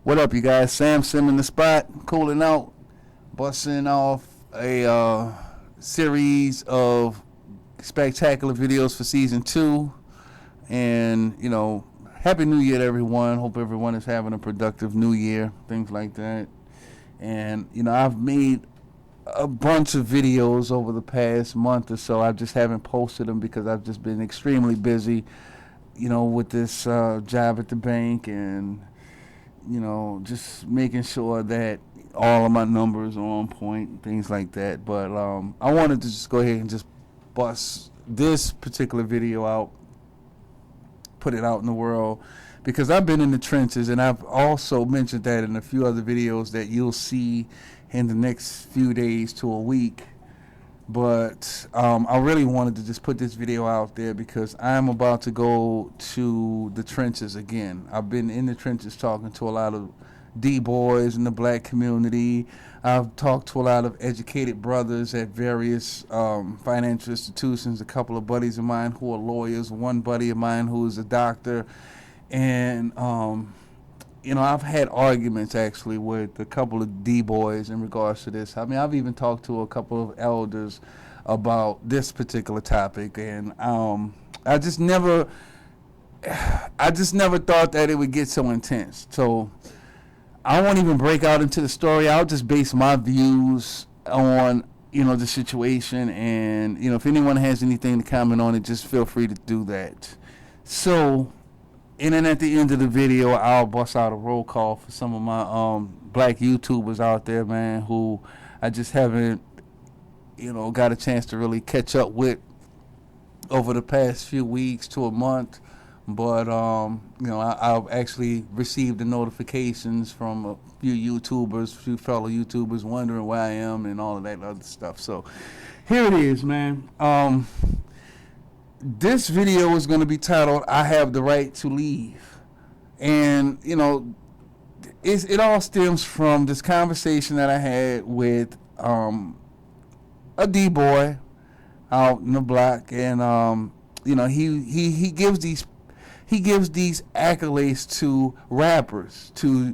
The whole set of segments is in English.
What up, you guys? Sam in the spot, cooling out, busting off a series of spectacular videos for season 2. And, Happy New Year to everyone. Hope everyone is having a productive new year, things like that. And, I've made a bunch of videos over the past month or so. I just haven't posted them because I've just been extremely busy, with this job at the bank and just making sure that all of my numbers are on point and things like that. But I wanted to just go ahead and just bust this particular video out, put it out in the world, because I've been in the trenches, and I've also mentioned that in a few other videos that you'll see in the next few days to a week. But I really wanted to just put this video out there because I'm about to go to the trenches again. I've been in the trenches talking to a lot of D-boys in the black community. I've talked to a lot of educated brothers at various financial institutions, a couple of buddies of mine who are lawyers, one buddy of mine who is a doctor. And I've had arguments actually with a couple of D-boys in regards to this. I mean, I've even talked to a couple of elders about this particular topic, and I just never thought that it would get so intense. So I won't even break out into the story. I'll just base my views on the situation, and if anyone has anything to comment on it, just feel free to do that. So. And then at the end of the video, I'll bust out a roll call for some of my black YouTubers out there, man, who I just haven't, got a chance to really catch up with over the past few weeks to a month. But, I've actually received the notifications from a few YouTubers, a few fellow YouTubers wondering where I am and all of that other stuff. So here it is, man. This video is going to be titled, I Have the Right to Leave. And, it all stems from this conversation that I had with a D-boy out in the block. And, he gives these accolades to rappers, to,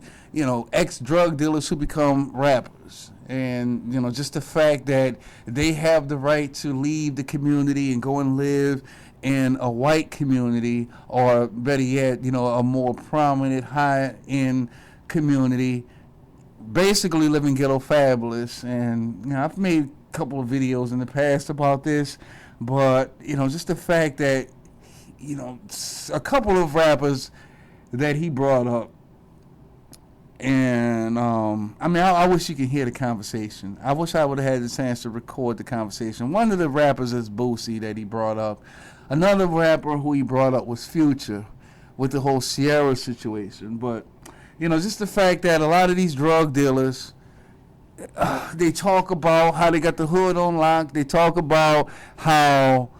ex-drug dealers who become rappers. And, just the fact that they have the right to leave the community and go and live in a white community, or better yet, a more prominent, high-end community, basically living ghetto fabulous. And, I've made a couple of videos in the past about this, but, just the fact that, a couple of rappers that he brought up, and I wish you could hear the conversation. I wish I would have had the chance to record the conversation. One of the rappers is Boosie that he brought up. Another rapper who he brought up was Future with the whole Sierra situation. But, just the fact that a lot of these drug dealers, they talk about how they got the hood on lock. They talk about how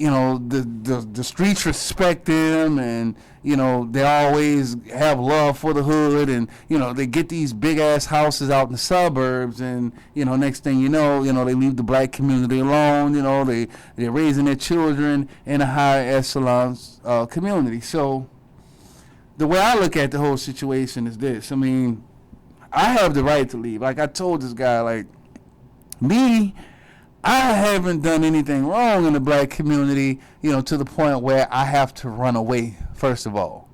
the streets respect them, and they always have love for the hood, and they get these big ass houses out in the suburbs, and next thing they leave the black community alone. They're raising their children in a high echelon community. So the way I look at the whole situation is this: I mean, I have the right to leave. Like I told this guy, like me, I haven't done anything wrong in the black community, to the point where I have to run away, first of all.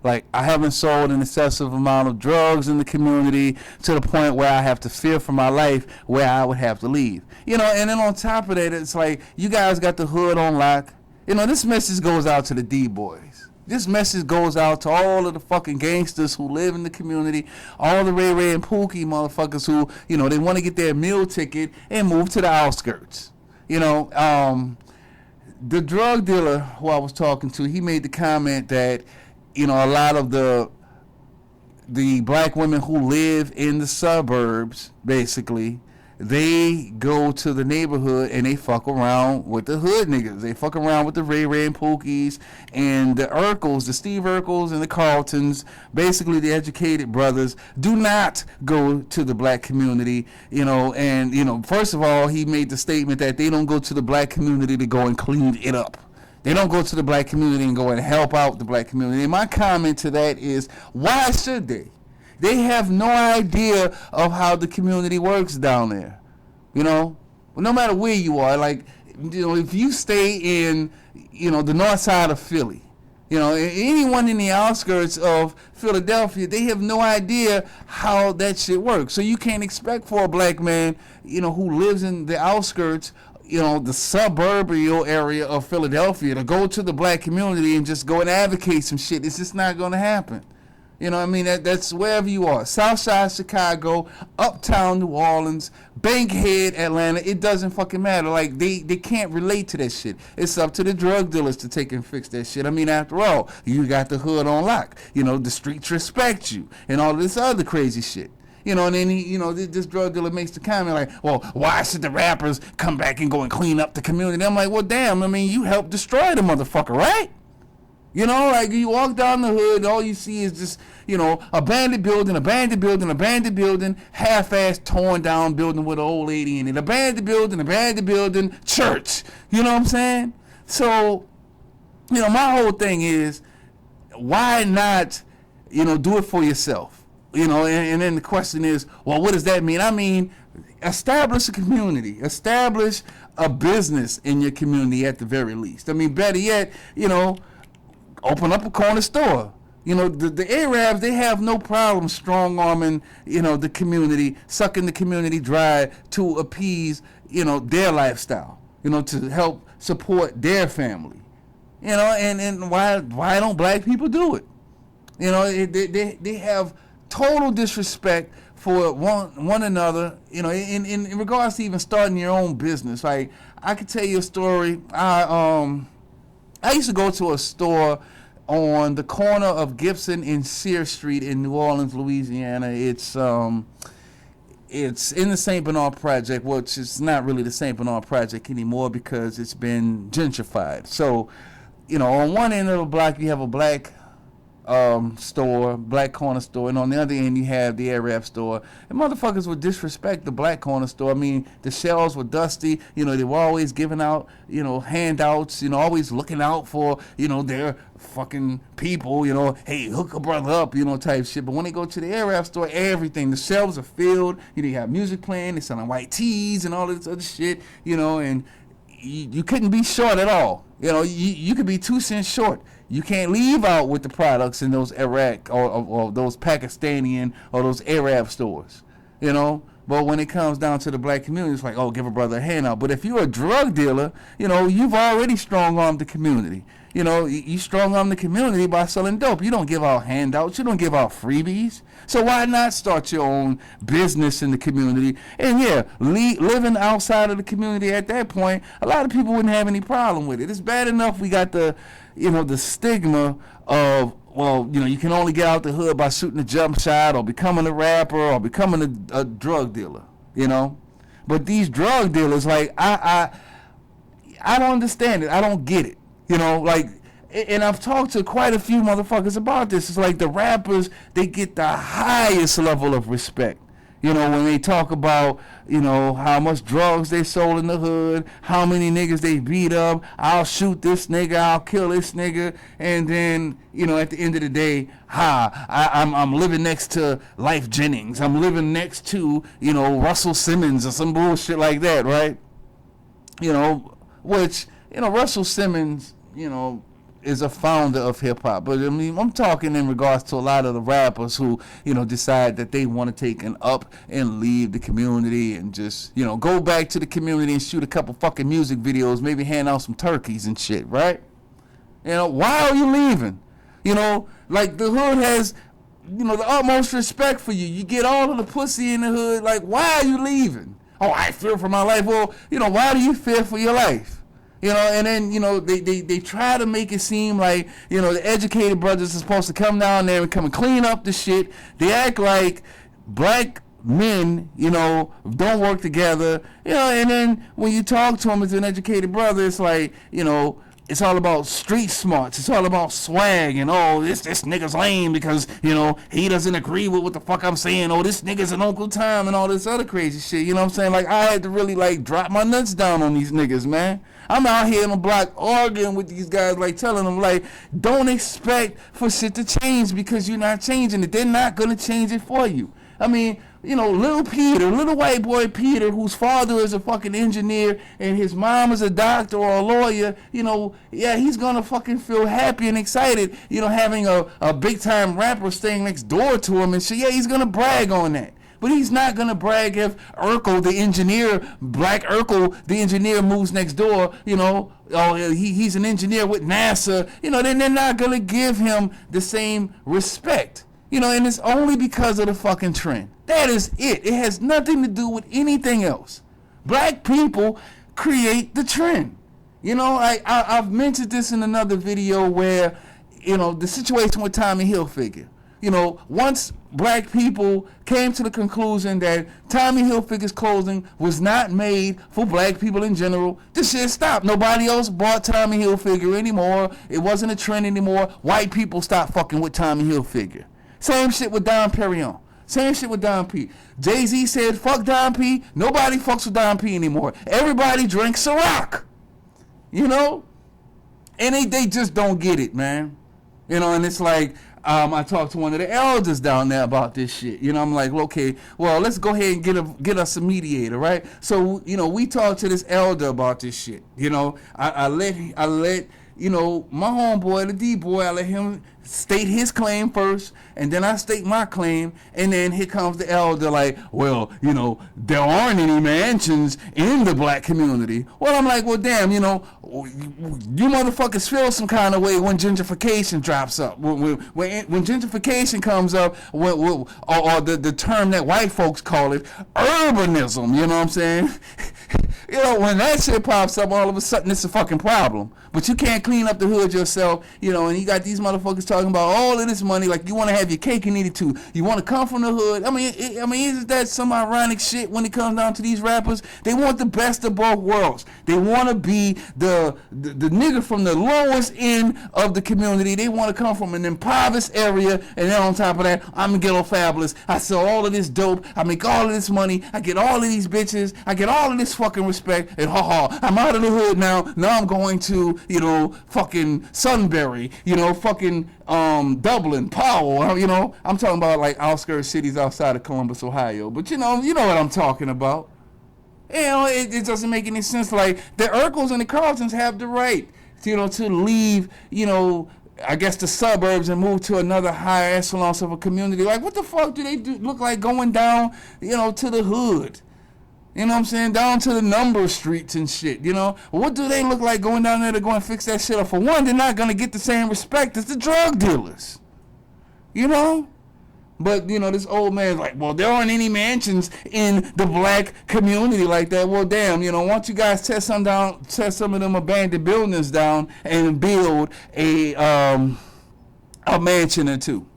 Like I haven't sold an excessive amount of drugs in the community to the point where I have to fear for my life, where I would have to leave. And then on top of that, it's like, you guys got the hood on lock. This message goes out to the D-boys. This message goes out to all of the fucking gangsters who live in the community, all the Ray and Pookie motherfuckers who, they want to get their meal ticket and move to the outskirts. The drug dealer who I was talking to, he made the comment that, a lot of the black women who live in the suburbs, basically, they go to the neighborhood and they fuck around with the hood niggas. They fuck around with the Ray and Pookies and the Urkels, the Steve Urkels and the Carltons, basically the educated brothers. Do not go to the black community, and first of all, he made the statement that they don't go to the black community to go and clean it up. They don't go to the black community and go and help out the black community. And my comment to that is, why should they? They have no idea of how the community works down there. You know, well, no matter where you are, like, you know, if you stay in, you know, the north side of Philly, you know, anyone in the outskirts of Philadelphia, they have no idea how that shit works. So you can't expect for a black man, you know, who lives in the outskirts, you know, the suburban area of Philadelphia, to go to the black community and just go and advocate some shit. It's just not going to happen. You know what I mean? That's wherever you are. Southside Chicago, uptown New Orleans, Bankhead, Atlanta. It doesn't fucking matter. Like, they can't relate to that shit. It's up to the drug dealers to take and fix that shit. I mean, after all, you got the hood on lock. You know, the streets respect you and all this other crazy shit. You know, and then, this drug dealer makes the comment like, well, why should the rappers come back and go and clean up the community? I'm like, well, damn, I mean, you helped destroy the motherfucker, right? You know, like, you walk down the hood, all you see is just, you know, abandoned building, half-assed, torn down building with an old lady in it, abandoned building, church. You know what I'm saying? So, you know, my whole thing is, why not, you know, do it for yourself? You know, and then the question is, well, what does that mean? I mean, establish a community, establish a business in your community at the very least. I mean, better yet, you know, open up a corner store. You know, the Arabs, they have no problem strong-arming, you know, the community, sucking the community dry to appease, you know, their lifestyle, you know, to help support their family. You know, and why don't black people do it? You know, they have total disrespect for one another, you know, in regards to even starting your own business. Like, I could tell you a story. I used to go to a store on the corner of Gibson and Sear Street in New Orleans, Louisiana. It's in the St. Bernard Project, which is not really the St. Bernard Project anymore because it's been gentrified. So, you know, on one end of the block you have a black store, black corner store, and on the other end you have the Arab store. And motherfuckers would disrespect the black corner store. I mean, the shelves were dusty, you know, they were always giving out, you know, handouts, you know, always looking out for, you know, their fucking people, you know, hey, hook a brother up, you know, type shit. But when they go to the Arab store, everything, the shelves are filled, you know, you have music playing, they're selling white tees and all this other shit, you know, and you couldn't be short at all. You know, you could be 2 cents short. You can't leave out with the products in those Iraq or those Pakistani or those Arab stores, you know. But when it comes down to the black community, it's like, oh, give a brother a handout. But if you're a drug dealer, you know, you've already strong-armed the community. You know, you strong-arm the community by selling dope. You don't give out handouts. You don't give out freebies. So why not start your own business in the community? And, yeah, living outside of the community at that point, a lot of people wouldn't have any problem with it. It's bad enough we got the, you know, the stigma of, well, you know, you can only get out the hood by shooting a jump shot or becoming a rapper or becoming a drug dealer, you know. But these drug dealers, like, I don't understand it. I don't get it. You know, like, and I've talked to quite a few motherfuckers about this. It's like the rappers, they get the highest level of respect. You know, when they talk about, you know, how much drugs they sold in the hood, how many niggas they beat up, I'll shoot this nigga, I'll kill this nigga, and then, you know, at the end of the day, I'm living next to Life Jennings, I'm living next to, you know, Russell Simmons or some bullshit like that, right? You know, which, you know, Russell Simmons, you know, is a founder of hip-hop. But, I mean, I'm talking in regards to a lot of the rappers who, you know, decide that they want to take an up and leave the community and just, you know, go back to the community and shoot a couple fucking music videos, maybe hand out some turkeys and shit, right? You know, why are you leaving? You know, like, the hood has, you know, the utmost respect for you. You get all of the pussy in the hood. Like, why are you leaving? Oh, I fear for my life. Well, you know, why do you fear for your life? You know, and then, you know, they try to make it seem like, you know, the educated brothers are supposed to come down there and come and clean up the shit. They act like black men, you know, don't work together. You know, and then when you talk to them as an educated brother, it's like, you know, it's all about street smarts. It's all about swag and, oh, this nigga's lame because, you know, he doesn't agree with what the fuck I'm saying. Oh, this nigga's an Uncle Tom and all this other crazy shit. You know what I'm saying? Like, I had to really, like, drop my nuts down on these niggas, man. I'm out here on the block arguing with these guys, like telling them, like, don't expect for shit to change because you're not changing it. They're not going to change it for you. I mean, you know, little white boy Peter, whose father is a fucking engineer and his mom is a doctor or a lawyer, you know, yeah, he's gonna fucking feel happy and excited, you know, having a big time rapper staying next door to him and shit. Yeah, he's gonna brag on that. But he's not gonna brag if Urkel, the engineer, Black Urkel, the engineer, moves next door, you know, oh, he's an engineer with NASA, you know, then they're not gonna give him the same respect. You know, and it's only because of the fucking trend. That is it. It has nothing to do with anything else. Black people create the trend. You know, I've mentioned this in another video where, you know, the situation with Tommy Hilfiger. You know, once black people came to the conclusion that Tommy Hilfiger's clothing was not made for black people in general, the shit stopped. Nobody else bought Tommy Hilfiger anymore. It wasn't a trend anymore. White people stopped fucking with Tommy Hilfiger. Same shit with Dom Perignon. Same shit with Dom P. Jay-Z said, fuck Dom P. Nobody fucks with Dom P anymore. Everybody drinks Ciroc. You know? And they just don't get it, man. You know, and it's like, I talked to one of the elders down there about this shit. You know, I'm like, okay, well, let's go ahead and get us a mediator, right? So, you know, we talked to this elder about this shit. You know, I let you know, my homeboy, the D-boy, I let him state his claim first, and then I state my claim, and then here comes the elder like, well, you know, there aren't any mansions in the black community. Well, I'm like, well, damn, you know, you motherfuckers feel some kind of way when gentrification drops up. When gentrification comes up, or the term that white folks call it, urbanism, you know what I'm saying? You know, when that shit pops up, all of a sudden it's a fucking problem. But you can't clean up the hood yourself, you know, and you got these motherfuckers talking about all of this money like you want to have your cake and eat it too. You want to come from the hood. I mean, isn't that some ironic shit when it comes down to these rappers? They want the best of both worlds. They want to be the nigga from the lowest end of the community. They want to come from an impoverished area, and then on top of that, I'm ghetto fabulous. I sell all of this dope. I make all of this money. I get all of these bitches. I get all of this fucking respect. And I'm out of the hood now. Now I'm going to, you know, fucking Sunbury, you know, fucking Dublin, Powell, you know. I'm talking about like outskirts cities outside of Columbus, Ohio. But you know what I'm talking about. You know, it doesn't make any sense. Like the Urkels and the Carltons have the right, you know, to leave, you know, I guess the suburbs and move to another higher echelons of a community. Like what the fuck do they look like going down, you know, to the hood? You know what I'm saying? Down to the number streets and shit, you know? What do they look like going down there to go and fix that shit up? For one, they're not going to get the same respect as the drug dealers. You know? But, you know, this old man's like, well, there aren't any mansions in the black community like that. Well, damn, you know, why don't you guys tear some of them abandoned buildings down and build a mansion or two?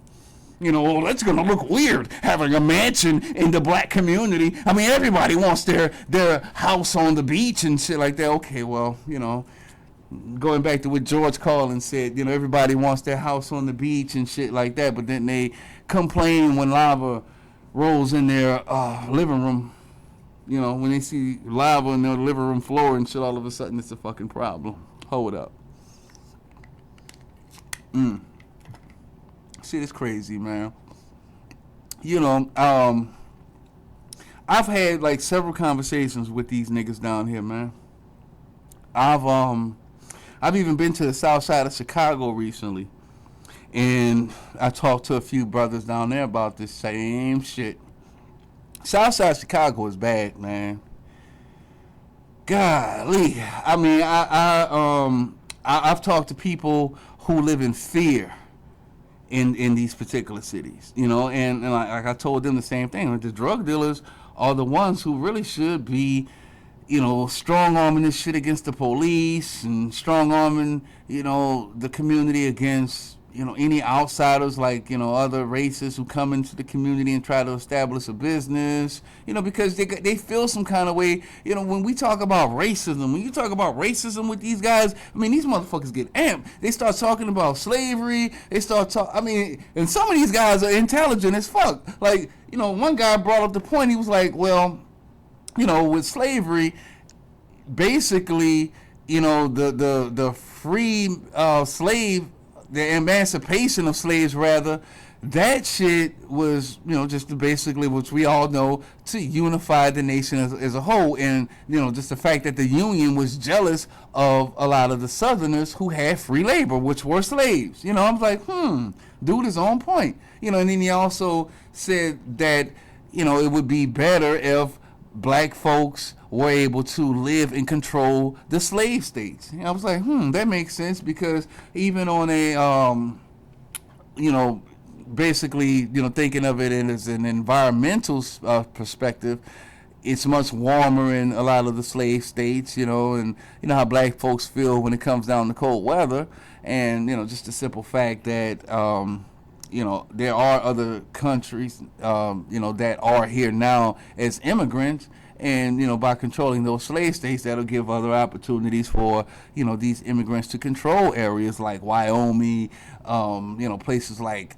You know, well, that's going to look weird, having a mansion in the black community. I mean, everybody wants their house on the beach and shit like that. Okay, well, you know, going back to what George Carlin said, you know, everybody wants their house on the beach and shit like that, but then they complain when lava rolls in their living room. You know, when they see lava in their living room floor and shit, all of a sudden it's a fucking problem. Hold up. Shit is crazy, man. You know, I've had like several conversations with these niggas down here, man. I've even been to the south side of Chicago recently, and I talked to a few brothers down there about this same shit. South side of Chicago is bad, man. Golly, I mean, I've talked to people who live in fear in these particular cities, you know, and like I told them the same thing. Like the drug dealers are the ones who really should be, you know, strong-arming this shit against the police and strong-arming, you know, the community against, you know, any outsiders like, you know, other races who come into the community and try to establish a business, you know, because they feel some kind of way. You know, when we talk about racism, when you talk about racism with these guys, I mean, these motherfuckers get amped. They start talking about slavery. They start I mean, and some of these guys are intelligent as fuck. Like, you know, one guy brought up the point. He was like, well, you know, with slavery, basically, the free slave, the emancipation of slaves rather, that shit was, just basically, which we all know, to unify the nation as a whole. And, just the fact that the Union was jealous of a lot of the Southerners who had free labor, which were slaves. I was like, dude is on point. And then he also said that, it would be better if black folks were able to live and control the slave states. And I was like, that makes sense, because even on a, basically, thinking of it as an environmental perspective, it's much warmer in a lot of the slave states, and how black folks feel when it comes down to cold weather. And, just the simple fact that, there are other countries, that are here now as immigrants. And, by controlling those slave states, that'll give other opportunities for, these immigrants to control areas like Wyoming, places like,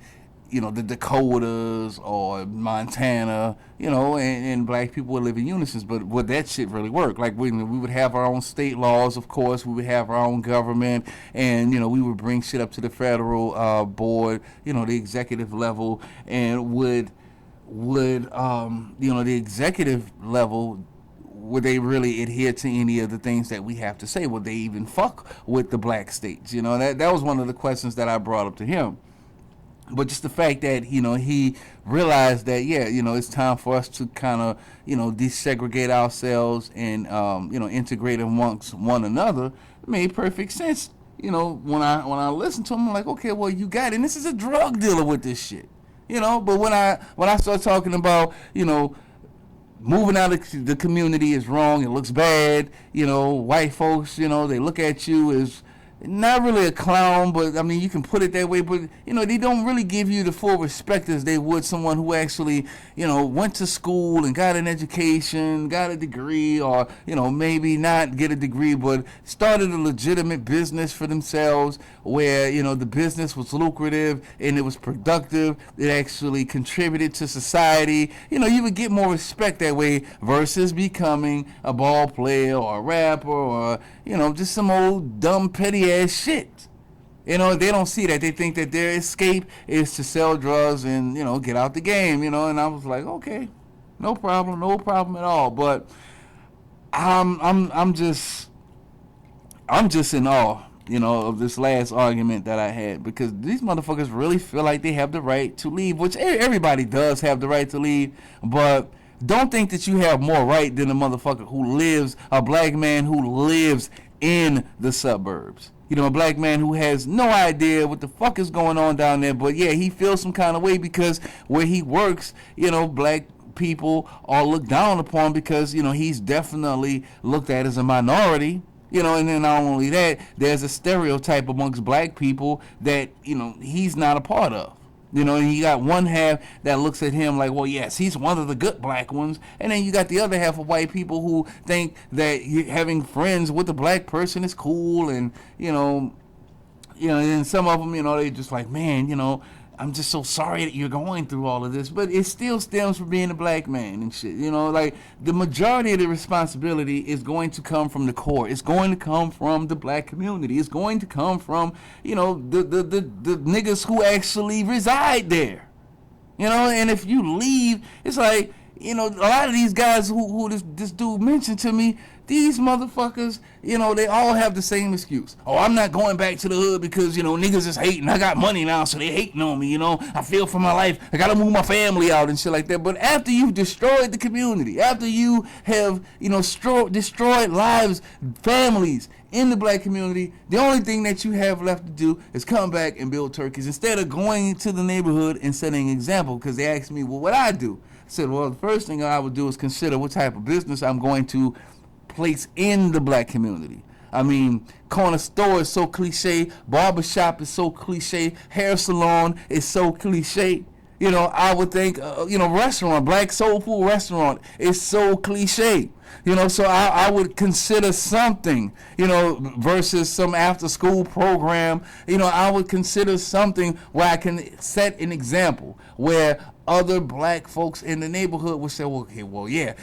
the Dakotas or Montana, and black people would live in unison. But would that shit really work? Like, we would have our own state laws, of course. We would have our own government, and, we would bring shit up to the federal board, the executive level, and would the executive level, would they really adhere to any of the things that we have to say? Would they even fuck with the black states? That was one of the questions that I brought up to him. But just the fact that, he realized that, it's time for us to kind of, desegregate ourselves and, integrate amongst one another, it made perfect sense. When I listened to him, I'm like, okay, well, you got it. And this is a drug dealer with this shit. But when I start talking about, moving out of the community is wrong, it looks bad, white folks, they look at you as not really a clown, but I mean, you can put it that way, but they don't really give you the full respect as they would someone who actually, went to school and got an education, got a degree, or, maybe not get a degree, but started a legitimate business for themselves where, the business was lucrative and it was productive. It actually contributed to society. You would get more respect that way versus becoming a ball player or a rapper or, just some old dumb petty ass shit. They don't see that. They think that their escape is to sell drugs and, get out the game, and I was like, okay, no problem at all. But I'm just in awe, of this last argument that I had, because these motherfuckers really feel like they have the right to leave, which everybody does have the right to leave, but don't think that you have more right than a black man who lives in the suburbs. A black man who has no idea what the fuck is going on down there, but yeah, he feels some kind of way because where he works, black people are looked down upon because, he's definitely looked at as a minority. And then not only that, there's a stereotype amongst black people that, he's not a part of. And you got one half that looks at him like, well, yes, he's one of the good black ones. And then you got the other half of white people who think that having friends with a black person is cool. And, and some of them, they just like, man, I'm just so sorry that you're going through all of this. But it still stems from being a black man and shit. Like the majority of the responsibility is going to come from the core. It's going to come from the black community. It's going to come from, the niggas who actually reside there. And if you leave, it's like, a lot of these guys who this dude mentioned to me, these motherfuckers, they all have the same excuse. Oh, I'm not going back to the hood because, niggas is hating. I got money now, so they hating on me, I feel for my life. I got to move my family out and shit like that. But after you've destroyed the community, after you have, destroyed lives, families in the black community, the only thing that you have left to do is come back and build turkeys instead of going to the neighborhood and setting an example. Because they asked me, well, what I do? I said, well, the first thing I would do is consider what type of business I'm going to place in the black community. I mean, corner store is so cliche, barbershop is so cliche, hair salon is so cliche. I would think, restaurant, black soul food restaurant is so cliche. So I would consider something, versus some after school program. I would consider something where I can set an example where other black folks in the neighborhood would say, well, okay, well, yeah,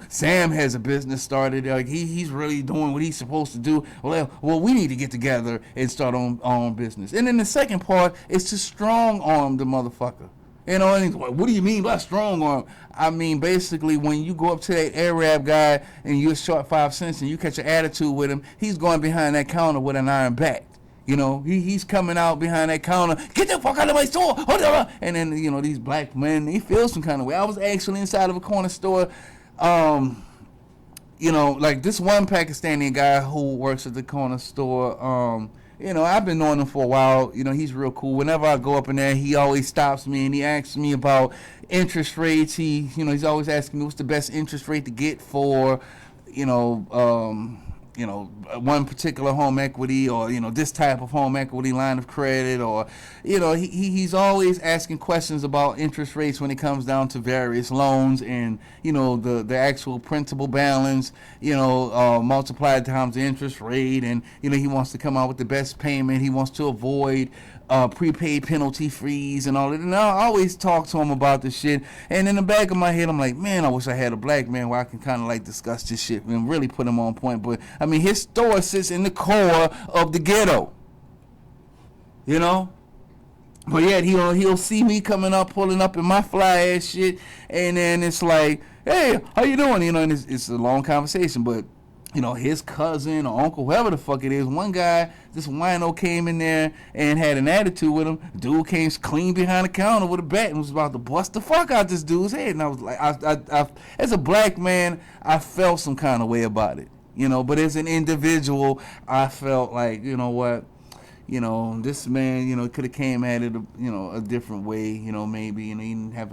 Sam has a business started. Like he's really doing what he's supposed to do. Well, we need to get together and start on business. And then the second part is to strong arm the motherfucker. And what do you mean by strong arm? I mean, basically, when you go up to that Arab guy and you're short 5 cents and you catch an attitude with him, he's going behind that counter with an iron bat. He's coming out behind that counter, get the fuck out of my store. And then, these black men, they feel some kind of way. I was actually inside of a corner store, like this one Pakistani guy who works at the corner store, I've been knowing him for a while. He's real cool. Whenever I go up in there, he always stops me and he asks me about interest rates. He's always asking me what's the best interest rate to get for, one particular home equity, or this type of home equity line of credit, or he's always asking questions about interest rates when it comes down to various loans, and the actual principal balance, multiplied times the interest rate, and he wants to come out with the best payment. He wants to avoid prepaid penalty freeze and all that. And I always talk to him about this shit. And in the back of my head, I'm like, man, I wish I had a black man where I can kind of like discuss this shit and really put him on point. But I mean, his store sits in the core of the ghetto, But yet he'll see me coming up, pulling up in my fly ass shit, and then it's like, hey, how you doing? And it's a long conversation, but his cousin or uncle, whoever the fuck it is, one guy, this wino came in there and had an attitude with him. Dude came clean behind the counter with a bat and was about to bust the fuck out this dude's head. And I was like, I as a black man, I felt some kind of way about it, But as an individual, I felt like, what, this man, could have came at it, a different way, maybe, he didn't have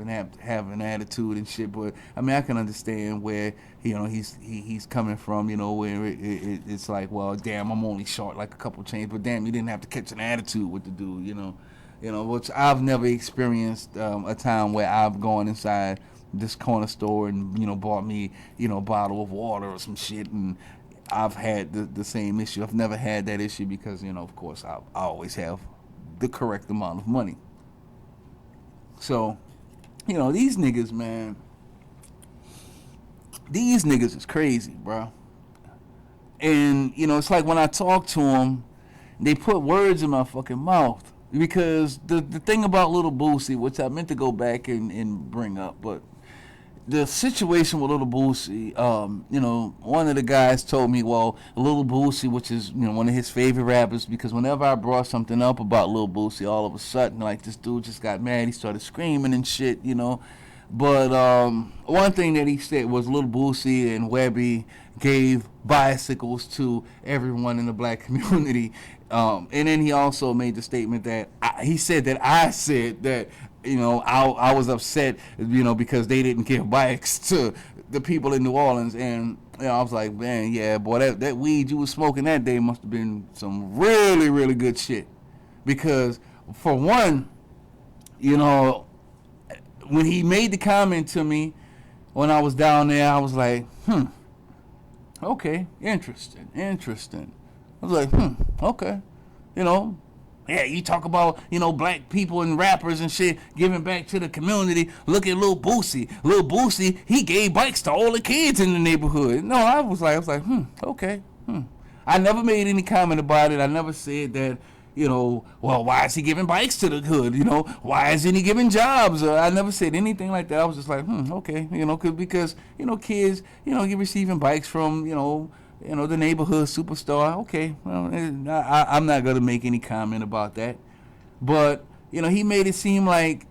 an attitude and shit. But I mean, I can understand where, he's coming from, where it's like, well, damn, I'm only short like a couple chains, but damn, you didn't have to catch an attitude with the dude, which I've never experienced a time where I've gone inside this corner store and, bought me, a bottle of water or some shit, and I've had the same issue. I've never had that issue because, of course, I always have the correct amount of money. So, these niggas, man, these niggas is crazy, bro. And, it's like when I talk to them, they put words in my fucking mouth. Because the thing about Little Boosie, which I meant to go back and bring up, but the situation with Little Boosie, one of the guys told me, well, Little Boosie, which is, one of his favorite rappers, because whenever I brought something up about Little Boosie, all of a sudden, like, this dude just got mad. He started screaming and shit, But one thing that he said was Little Boosie and Webby gave bicycles to everyone in the black community. And then he also made the statement that I said that I was upset, because they didn't give bikes to the people in New Orleans. And I was like, man, yeah, boy, that weed you was smoking that day must have been some really, really good shit. Because for one, when he made the comment to me when I was down there, I was like, okay, interesting. I was like, okay, yeah, you talk about, black people and rappers and shit giving back to the community. Look at Lil Boosie. Lil Boosie, he gave bikes to all the kids in the neighborhood. No, I was like, okay. I never made any comment about it. I never said that, well, why is he giving bikes to the hood? Why isn't he giving jobs? I never said anything like that. I was just like, okay, because, kids, you're receiving bikes from, the neighborhood superstar. Okay, well, I'm not going to make any comment about that. But, he made it seem like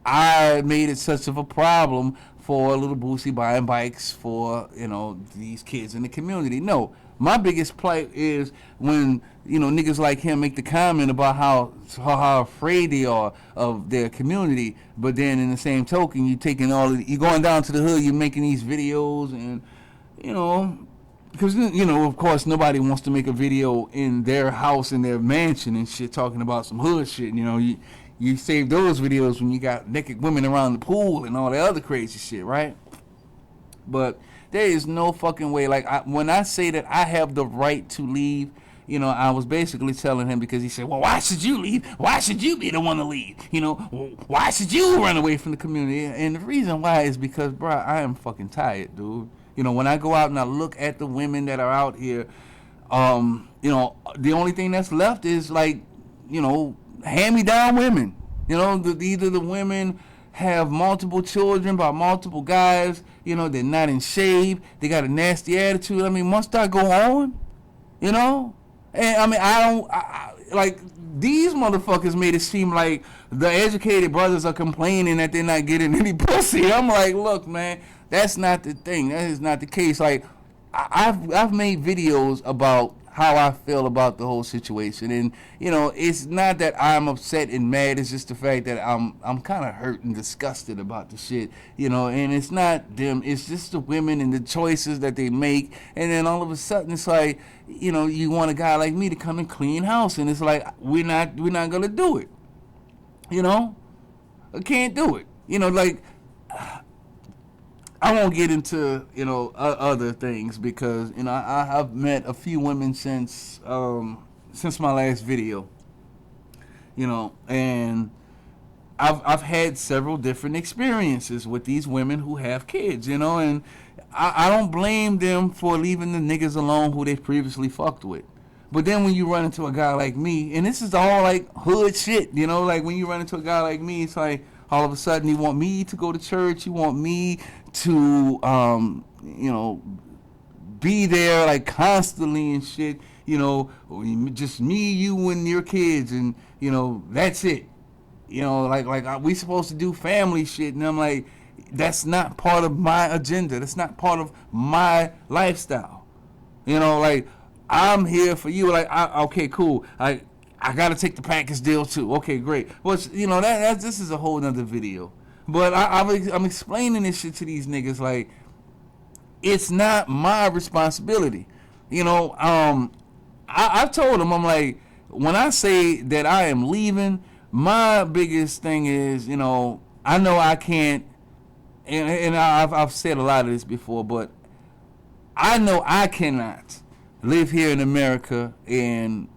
I made it such of a problem for Little Boosie buying bikes for, these kids in the community. No, my biggest plight is when, niggas like him make the comment about how afraid they are of their community, but then in the same token, you're going down to the hood, you're making these videos and, because, of course, nobody wants to make a video in their house, in their mansion and shit, talking about some hood shit. you save those videos when you got naked women around the pool and all that other crazy shit, right? But there is no fucking way. Like, when I say that I have the right to leave, I was basically telling him, because he said, well, why should you leave? Why should you be the one to leave? Why should you run away from the community? And the reason why is because, bro, I am fucking tired, dude. When I go out and I look at the women that are out here, the only thing that's left is, like, hand-me-down women. Either the women have multiple children by multiple guys, they're not in shape, they got a nasty attitude. I mean, must I go on? And I mean, like, these motherfuckers made it seem like the educated brothers are complaining that they're not getting any pussy. I'm like, look, man, that's not the thing. That is not the case. Like, I've made videos about how I feel about the whole situation, and it's not that I'm upset and mad. It's just the fact that I'm kind of hurt and disgusted about the shit, and it's not them. It's just the women and the choices that they make, and then all of a sudden it's like, you want a guy like me to come and clean house, and it's like, we're not gonna do it. I can't do it. Like, I won't get into other things, because I've met a few women since my last video, and I've had several different experiences with these women who have kids, and I don't blame them for leaving the niggas alone who they previously fucked with. But then when you run into a guy like me, and this is all like hood shit, like when you run into a guy like me, it's like, all of a sudden you want me to go to church, you want me to be there like constantly and shit, just me, you, and your kids, and that's it. Like we supposed to do family shit, and I'm like, that's not part of my agenda. That's not part of my lifestyle. Like, I'm here for you. Like, okay, cool. I gotta take the package deal too. Okay, great. Well, this is a whole nother video. But I'm explaining this shit to these niggas like, it's not my responsibility. I told them, I'm like, when I say that I am leaving, my biggest thing is, I know I can't, and I've said a lot of this before, but I know I cannot live here in America and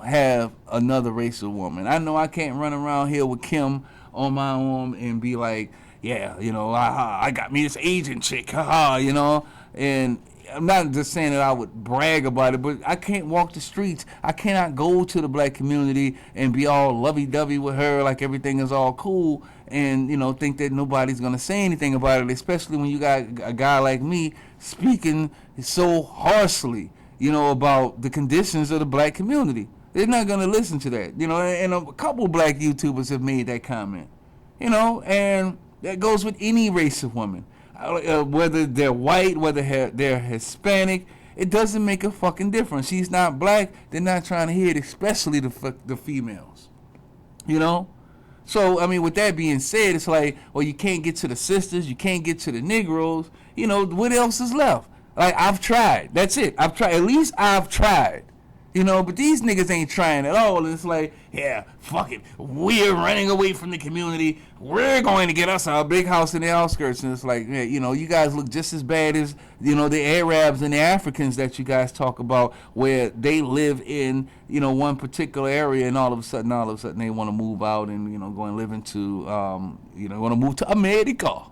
have another race of woman. I know I can't run around here with Kim on my arm and be like, yeah, I got me this Asian chick, haha, and I'm not just saying that I would brag about it, but I can't walk the streets. I cannot go to the black community and be all lovey-dovey with her like everything is all cool and, think that nobody's going to say anything about it, especially when you got a guy like me speaking so harshly, about the conditions of the black community. They're not going to listen to that, and a couple black YouTubers have made that comment, and that goes with any race of women. Whether they're white, whether they're Hispanic, it doesn't make a fucking difference. She's not black, they're not trying to hear it, especially the females. So, I mean, with that being said, it's like, well, you can't get to the sisters, you can't get to the Negroes, what else is left? Like, I've tried. That's it. I've tried. At least I've tried. But these niggas ain't trying at all. And it's like, yeah, fuck it. We're running away from the community. We're going to get us a big house in the outskirts. And it's like, yeah, you guys look just as bad as, the Arabs and the Africans that you guys talk about, where they live in, one particular area, and all of a sudden they want to move out and, go and live into, want to move to America,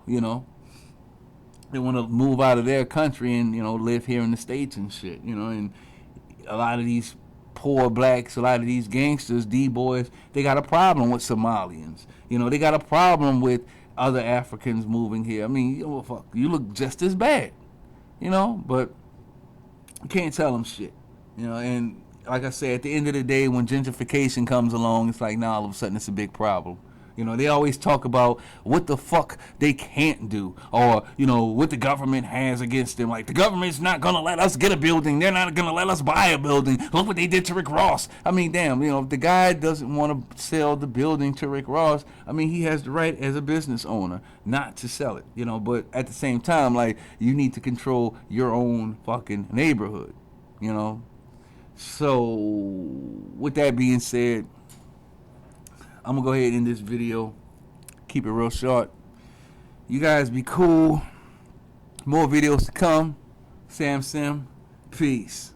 They want to move out of their country and, live here in the States and shit, and a lot of these poor blacks, a lot of these gangsters, D-boys, they got a problem with Somalians. They got a problem with other Africans moving here. I mean, fuck, you look just as bad, but you can't tell them shit, and like I said, at the end of the day, when gentrification comes along, it's like, now all of a sudden it's a big problem. They always talk about what the fuck they can't do, or, what the government has against them. Like, the government's not going to let us get a building. They're not going to let us buy a building. Look what they did to Rick Ross. I mean, damn, if the guy doesn't want to sell the building to Rick Ross, I mean, he has the right as a business owner not to sell it, but at the same time, like, you need to control your own fucking neighborhood, So, with that being said, I'm gonna go ahead and end this video. Keep it real short. You guys be cool. More videos to come. Sam Sim. Peace.